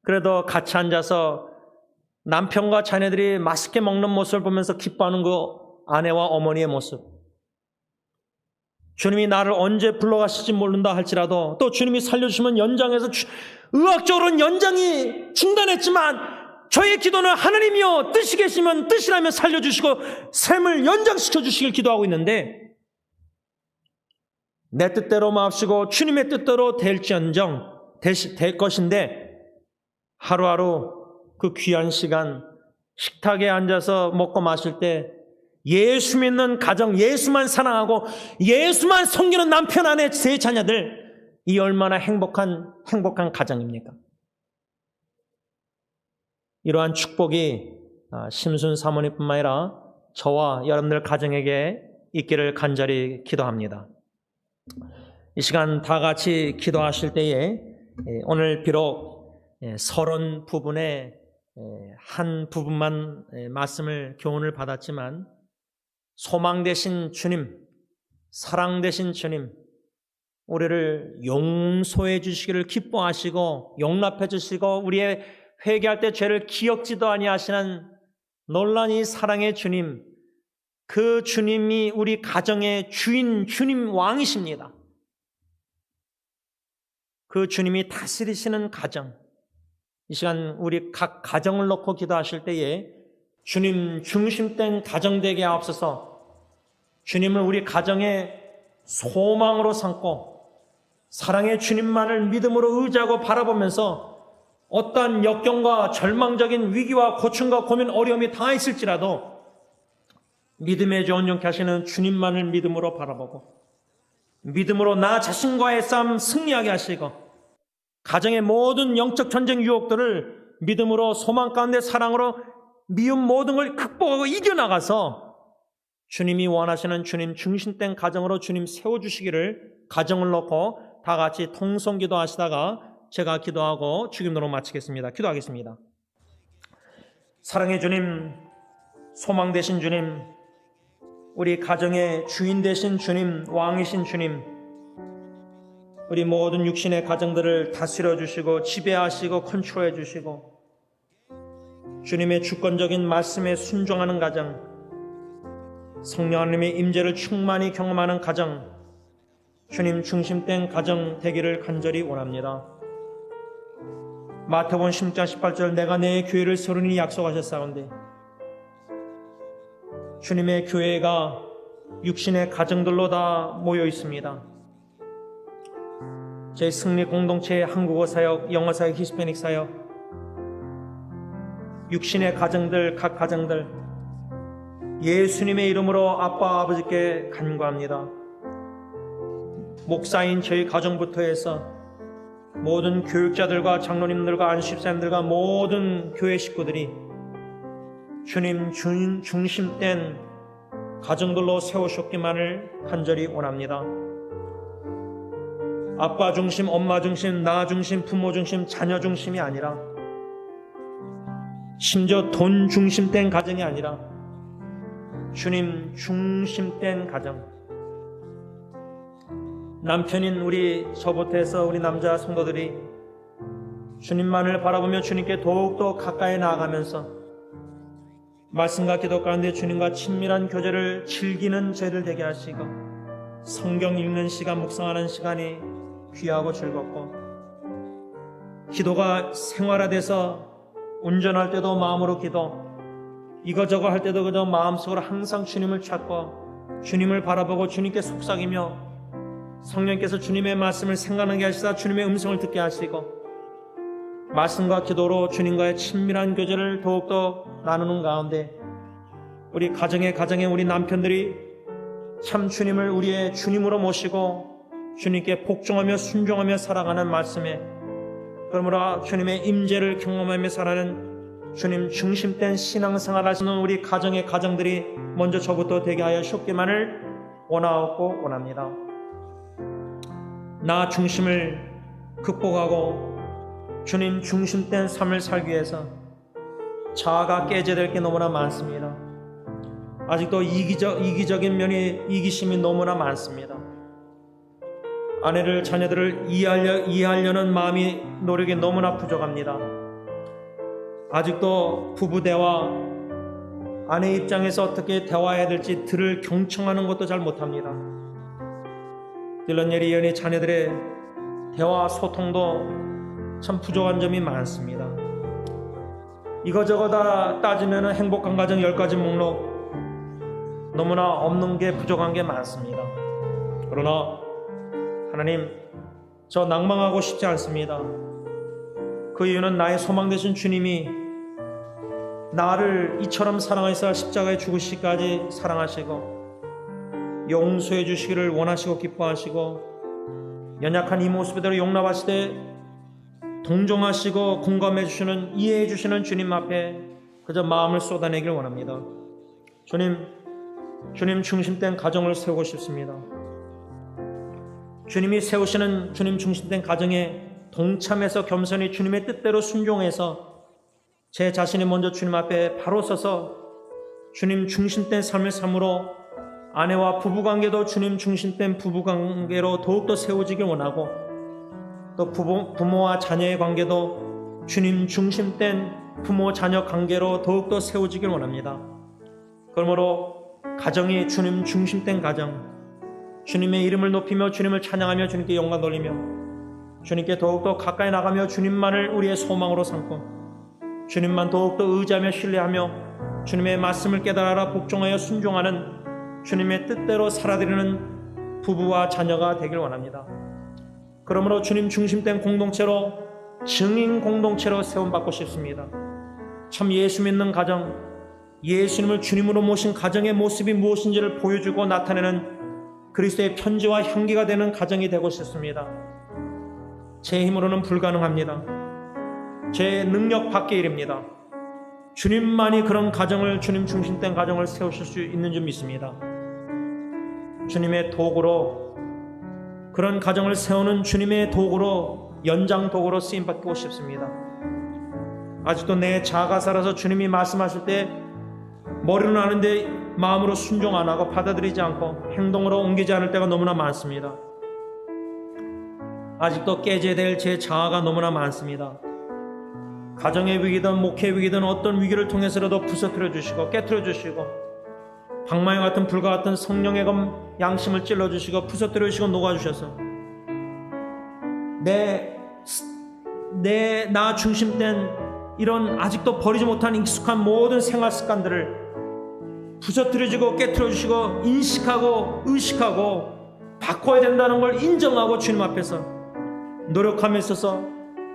그래도 같이 앉아서 남편과 자녀들이 맛있게 먹는 모습을 보면서 기뻐하는 그 아내와 어머니의 모습. 주님이 나를 언제 불러가실지 모른다 할지라도, 또 주님이 살려주시면 연장해서, 의학적으로는 연장이 중단했지만 저의 기도는 하나님이여 뜻이 계시면 뜻이라면 살려주시고 삶을 연장시켜 주시길 기도하고 있는데, 내 뜻대로 마옵시고 주님의 뜻대로 될 것인데, 하루하루 그 귀한 시간 식탁에 앉아서 먹고 마실 때 예수 믿는 가정, 예수만 사랑하고 예수만 섬기는 남편, 아내, 세 자녀들, 이 얼마나 행복한 가정입니까? 이러한 축복이 심순 사모님뿐만 아니라 저와 여러분들 가정에게 있기를 간절히 기도합니다. 이 시간 다 같이 기도하실 때에 오늘 비록 서론 부분의 한 부분만 말씀을, 교훈을 받았지만, 소망 되신 주님, 사랑 되신 주님, 우리를 용서해 주시기를 기뻐하시고 용납해 주시고 우리의 회개할 때 죄를 기억지도 아니하시는 놀라운 사랑의 주님, 그 주님이 우리 가정의 주인, 주님 왕이십니다. 그 주님이 다스리시는 가정, 이 시간 우리 각 가정을 놓고 기도하실 때에 주님 중심된 가정 되게 하옵소서. 주님을 우리 가정의 소망으로 삼고 사랑의 주님만을 믿음으로 의지하고 바라보면서 어떠한 역경과 절망적인 위기와 고충과 고민, 어려움이 다 있을지라도 믿음의 주 온전케 하시는 주님만을 믿음으로 바라보고 믿음으로 나 자신과의 싸움 승리하게 하시고 가정의 모든 영적 전쟁 유혹들을 믿음으로 소망 가운데 사랑으로 미움 모든 걸 극복하고 이겨나가서 주님이 원하시는 주님 중심된 가정으로 주님 세워주시기를 가정을 놓고 다 같이 통성기도 하시다가 제가 기도하고 주기도로 마치겠습니다. 기도하겠습니다. 사랑의 주님, 소망 되신 주님, 우리 가정의 주인 되신 주님, 왕이신 주님, 우리 모든 육신의 가정들을 다스려 주시고 지배하시고 컨트롤해 주시고 주님의 주권적인 말씀에 순종하는 가정, 성령 하나님의 임재를 충만히 경험하는 가정, 주님 중심된 가정 되기를 간절히 원합니다. 마태복음 10장 18절 내가 내 교회를 세우리니 약속하셨사온데 주님의 교회가 육신의 가정들로 다 모여 있습니다. 제 승리 공동체 한국어 사역, 영어 사역, 히스패닉 사역, 육신의 가정들, 각 가정들 예수님의 이름으로 아빠 아버지께 간구합니다. 목사인 저희 가정부터 해서 모든 교육자들과 장로님들과 안수집사님들과 모든 교회 식구들이 주님 중심된 가정들로 세우셨기만을 간절히 원합니다. 아빠 중심, 엄마 중심, 나 중심, 부모 중심, 자녀 중심이 아니라 심지어 돈 중심된 가정이 아니라 주님 중심된 가정, 남편인 우리 저부터해서 우리 남자 성도들이 주님만을 바라보며 주님께 더욱더 가까이 나아가면서 말씀과 기도 가운데 주님과 친밀한 교제를 즐기는 죄를 되게 하시고 성경 읽는 시간, 묵상하는 시간이 귀하고 즐겁고 기도가 생활화돼서 운전할 때도 마음으로 기도, 이거저거 할 때도 그저 마음속으로 항상 주님을 찾고 주님을 바라보고 주님께 속삭이며 성령께서 주님의 말씀을 생각나게 하시다 주님의 음성을 듣게 하시고 말씀과 기도로 주님과의 친밀한 교제를 더욱더 나누는 가운데 우리 가정에 우리 남편들이 참 주님을 우리의 주님으로 모시고 주님께 복종하며 순종하며 살아가는 말씀에, 그러므로 주님의 임재를 경험하며 살아가는 주님 중심된 신앙생활 하시는 우리 가정들이 먼저 저부터 되게 하여 주옵기만을 원하옵고 원합니다. 나 중심을 극복하고 주님 중심된 삶을 살기 위해서 자아가 깨져야 될 게 너무나 많습니다. 아직도 이기적인 면이, 이기심이 너무나 많습니다. 아내를, 자녀들을 이해하려는 마음이, 노력이 너무나 부족합니다. 아직도 부부 대화, 아내 입장에서 어떻게 대화해야 될지 들을 경청하는 것도 잘 못합니다. 딜런 예리 자녀들의 대화 소통도 참 부족한 점이 많습니다. 이거저거 다 따지면 행복한 가정 10가지 목록, 너무나 없는 게, 부족한 게 많습니다. 그러나 하나님, 저 낭망하고 싶지 않습니다. 그 이유는 나의 소망 되신 주님이 나를 이처럼 사랑하사 십자가에 죽으시기까지 사랑하시고 용서해 주시기를 원하시고 기뻐하시고 연약한 이 모습대로 용납하시되 동정하시고 공감해 주시는, 이해해 주시는 주님 앞에 그저 마음을 쏟아내길 원합니다. 주님 중심된 가정을 세우고 싶습니다. 주님이 세우시는 주님 중심된 가정에 동참해서 겸손히 주님의 뜻대로 순종해서 제 자신이 먼저 주님 앞에 바로 서서 주님 중심된 삶을 삶으로 아내와 부부관계도 주님 중심된 부부관계로 더욱더 세워지길 원하고, 또 부모와 자녀의 관계도 주님 중심된 부모 자녀 관계로 더욱더 세워지길 원합니다. 그러므로 가정이 주님 중심된 가정, 주님의 이름을 높이며 주님을 찬양하며 주님께 영광 돌리며 주님께 더욱더 가까이 나가며 주님만을 우리의 소망으로 삼고 주님만 더욱더 의지하며 신뢰하며 주님의 말씀을 깨달아 복종하여 순종하는 주님의 뜻대로 살아드리는 부부와 자녀가 되길 원합니다. 그러므로 주님 중심된 공동체로, 증인 공동체로 세움받고 싶습니다. 참 예수 믿는 가정, 예수님을 주님으로 모신 가정의 모습이 무엇인지를 보여주고 나타내는 그리스도의 편지와 향기가 되는 가정이 되고 싶습니다. 제 힘으로는 불가능합니다. 제 능력 밖의 일입니다. 주님만이 그런 가정을, 주님 중심된 가정을 세우실 수 있는 줄 믿습니다. 주님의 도구로, 그런 가정을 세우는 주님의 도구로, 연장 도구로 쓰임받고 싶습니다. 아직도 내 자아가 살아서 주님이 말씀하실 때 머리로는 아는데 마음으로 순종 안 하고 받아들이지 않고 행동으로 옮기지 않을 때가 너무나 많습니다. 아직도 깨져야 될 제 자아가 너무나 많습니다. 가정의 위기든 목회의 위기든 어떤 위기를 통해서라도 부서뜨려 주시고 깨뜨려 주시고 방망이 같은 불과 같은 성령의 검 양심을 찔러 주시고 부서뜨려 주시고 녹아주셔서 나 중심된 이런 아직도 버리지 못한 익숙한 모든 생활 습관들을 부서뜨려지고 깨트려주시고 인식하고 의식하고 바꿔야 된다는 걸 인정하고 주님 앞에서 노력함에 있어서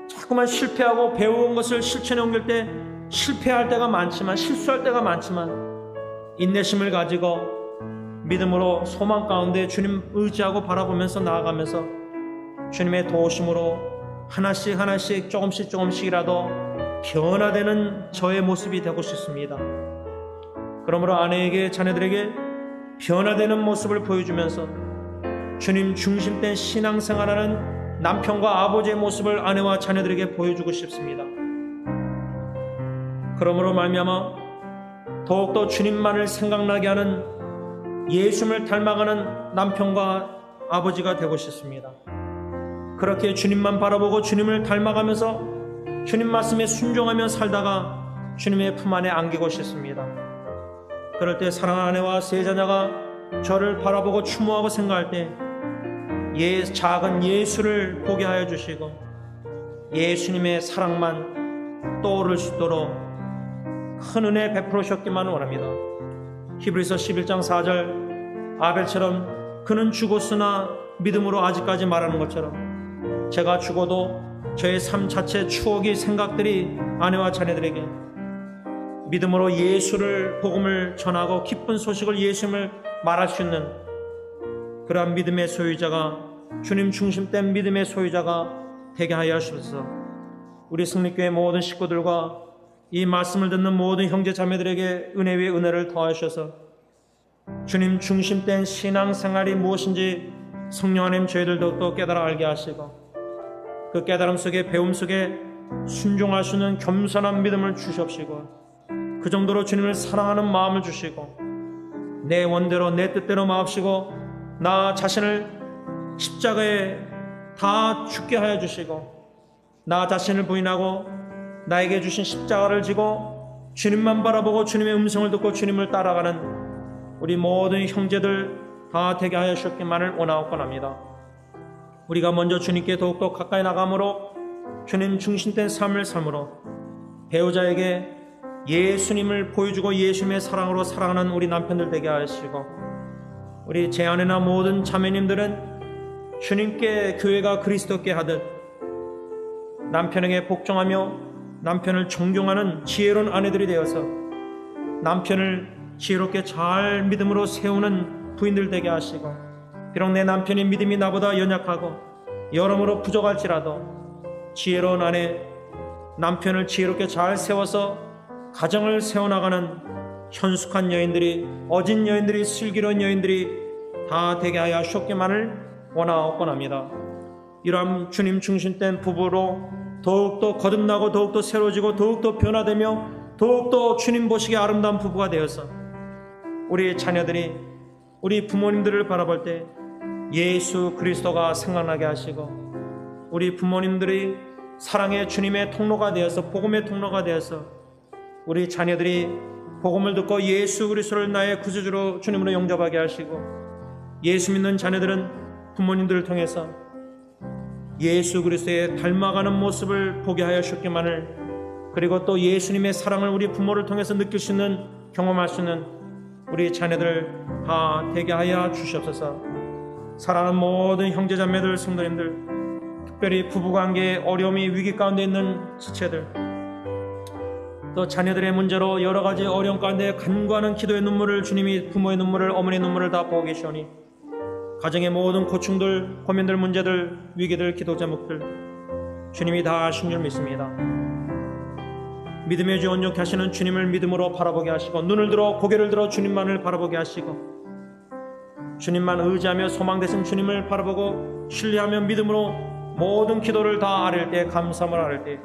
자꾸만 실패하고 배운 것을 실천에 옮길 때 실패할 때가 많지만, 실수할 때가 많지만 인내심을 가지고 믿음으로 소망 가운데 주님 의지하고 바라보면서 나아가면서 주님의 도우심으로 하나씩 조금씩이라도 변화되는 저의 모습이 되고 싶습니다. 그러므로 아내에게, 자녀들에게 변화되는 모습을 보여주면서 주님 중심된 신앙생활하는 남편과 아버지의 모습을 아내와 자녀들에게 보여주고 싶습니다. 그러므로 말미암아 더욱더 주님만을 생각나게 하는 예수님을 닮아가는 남편과 아버지가 되고 싶습니다. 그렇게 주님만 바라보고 주님을 닮아가면서 주님 말씀에 순종하며 살다가 주님의 품 안에 안기고 싶습니다. 그럴 때 사랑하는 아내와 세 자녀가 저를 바라보고 추모하고 생각할 때 작은 예수를 보게 하여 주시고 예수님의 사랑만 떠오를 수 있도록 큰 은혜 베풀어 주셨기만 원합니다. 히브리서 11장 4절 아벨처럼 그는 죽었으나 믿음으로 아직까지 말하는 것처럼 제가 죽어도 저의 삶 자체 추억이 생각들이 아내와 자녀들에게 믿음으로 예수를 복음을 전하고 기쁜 소식을 예수님을 말할 수 있는 그러한 믿음의 소유자가 주님 중심된 믿음의 소유자가 되게 하여 주셔서 우리 승리교회 모든 식구들과 이 말씀을 듣는 모든 형제 자매들에게 은혜 위에 은혜를 더하셔서 주님 중심된 신앙생활이 무엇인지 성령 하나님 저희들도 또 깨달아 알게 하시고 그 깨달음 속에 배움 속에 순종할 수 있는 겸손한 믿음을 주시옵시고 그 정도로 주님을 사랑하는 마음을 주시고 내 원대로 내 뜻대로 마옵시고 나 자신을 십자가에 다 죽게 하여 주시고 나 자신을 부인하고 나에게 주신 십자가를 지고 주님만 바라보고 주님의 음성을 듣고 주님을 따라가는 우리 모든 형제들 다 되게 하여 주셨기만을 원하옵건합니다. 우리가 먼저 주님께 더욱더 가까이 나감으로 주님 중심된 삶을 삶으로 배우자에게 예수님을 보여주고 예수님의 사랑으로 사랑하는 우리 남편들 되게 하시고 우리 제 아내나 모든 자매님들은 주님께 교회가 그리스도께 하듯 남편에게 복종하며 남편을 존경하는 지혜로운 아내들이 되어서 남편을 지혜롭게 잘 믿음으로 세우는 부인들 되게 하시고 비록 내 남편의 믿음이 나보다 연약하고 여러모로 부족할지라도 지혜로운 아내 남편을 지혜롭게 잘 세워서 가정을 세워나가는 현숙한 여인들이 어진 여인들이 슬기로운 여인들이 다 되게 하여 주옵기만을 원하옵건합니다. 이러한 주님 중심된 부부로 더욱더 거듭나고 더욱더 새로워지고 더욱더 변화되며 더욱더 주님 보시기에 아름다운 부부가 되어서 우리 자녀들이 우리 부모님들을 바라볼 때 예수 그리스도가 생각나게 하시고 우리 부모님들이 사랑의 주님의 통로가 되어서 복음의 통로가 되어서 우리 자녀들이 복음을 듣고 예수 그리스도를 나의 구주주로 주님으로 영접하게 하시고 예수 믿는 자녀들은 부모님들을 통해서 예수 그리스도의 닮아가는 모습을 보게 하여 주셨기만을 그리고 또 예수님의 사랑을 우리 부모를 통해서 느낄 수 있는 경험할 수 있는 우리 자녀들 다 되게 하여 주시옵소서. 사랑하는 모든 형제자매들 성도님들 특별히 부부관계에 어려움이 위기 가운데 있는 지체들 또 자녀들의 문제로 여러 가지 어려움 가운데 간구하는 기도의 눈물을 주님이 부모의 눈물을 어머니의 눈물을 다 보고 계시오니 가정의 모든 고충들 고민들 문제들 위기들 기도 제목들 주님이 다 아신 줄 믿습니다. 믿음의 주 온전케 하시는 주님을 믿음으로 바라보게 하시고 눈을 들어 고개를 들어 주님만을 바라보게 하시고 주님만 의지하며 소망되신 주님을 바라보고 신뢰하며 믿음으로 모든 기도를 다 아뢰을 때 감사함을 아뢰을 때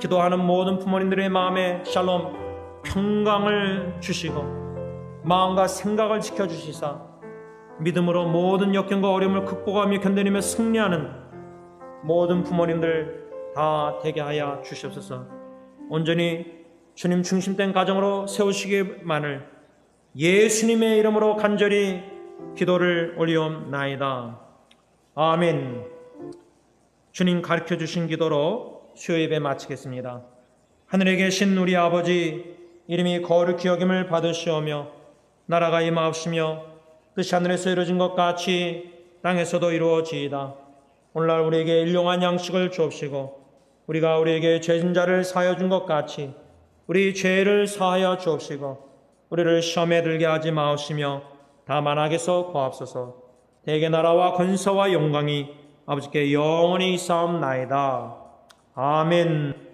기도하는 모든 부모님들의 마음에 샬롬 평강을 주시고 마음과 생각을 지켜주시사 믿음으로 모든 역경과 어려움을 극복하며 견뎌내며 승리하는 모든 부모님들 다 되게 하여 주시옵소서. 온전히 주님 중심된 가정으로 세우시기만을 예수님의 이름으로 간절히 기도를 올리옵나이다. 아멘. 주님 가르쳐 주신 기도로 수요 예배 마치겠습니다. 하늘에 계신 우리 아버지 이름이 거룩히 여김을 받으시오며 나라가 임하옵시며 뜻이 하늘에서 이루어진 것 같이 땅에서도 이루어지이다. 오늘날 우리에게 일용할 양식을 주옵시고 우리가 우리에게 죄진 자를 사하여 준 것 같이 우리 죄를 사하여 주옵시고 우리를 시험에 들게 하지 마옵시며 다만 악에서 구하옵소서. 대개 나라와 권세와 영광이 아버지께 영원히 있사옵나이다. 아멘.